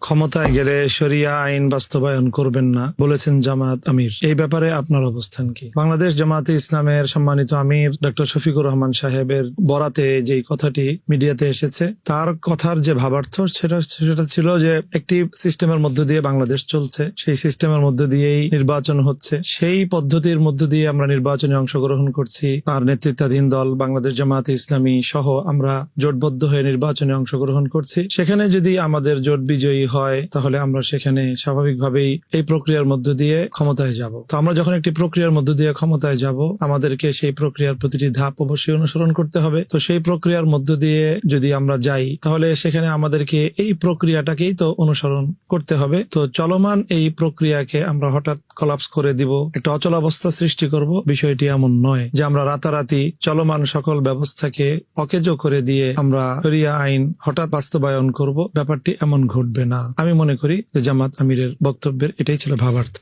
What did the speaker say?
ক্ষমতায় গেলে শরিয়া আইন বাস্তবায়ন করবেন না বলেছেন জামাত আমির। এই ব্যাপারে আপনার অবস্থান কি? বাংলাদেশ জামাতে ইসলামের সম্মানিত আমির ডক্টর শফিকুর রহমান সাহেবের বরাতে যে কথাটি মিডিয়াতে এসেছে, তার কথার যে ভাবার্থ সেটা ছিল যে একটি সিস্টেমের মধ্য দিয়ে বাংলাদেশ চলছে, সেই সিস্টেমের মধ্য দিয়েই নির্বাচন হচ্ছে, সেই পদ্ধতির মধ্য দিয়ে আমরা নির্বাচনে অংশগ্রহণ করছি। তার নেতৃত্বাধীন দল বাংলাদেশ জামাতে ইসলামী সহ আমরা জোটবদ্ধ হয়ে নির্বাচনে অংশগ্রহণ করছি। সেখানে যদি আমাদের জোট বিজয়ী হয় তাহলে আমরা সেখানে স্বাভাবিকভাবেই এই প্রক্রিয়ার মধ্য দিয়ে ক্ষমতায় যাব। তো আমরা যখন একটি প্রক্রিয়ার মধ্য দিয়ে ক্ষমতায় যাব, আমাদেরকে সেই প্রক্রিয়ার প্রতিটি ধাপ অবশ্যই অনুসরণ করতে হবে। তো সেই প্রক্রিয়ার মধ্য দিয়ে যদি আমরা যাই তাহলে সেখানে আমাদেরকে এই প্রক্রিয়াটাকেই তো অনুসরণ করতে হবে। তো চলমান এই প্রক্রিয়াকে আমরা হঠাৎ কলাপস করে দিব, একটা অচল অবস্থা সৃষ্টি করব, বিষয়টি এমন নয় যে আমরা রাতারাতি চলমান সকল ব্যবস্থাকে অকেজো করে দিয়ে আমরা শরিয়া আইন হঠাৎ বাস্তবায়ন করব। ব্যাপারটি এমন ঘটবে না। আমি মনে করি যে জামাত আমিরের বক্তব্যের এটাই ছিল ভাবার্থ।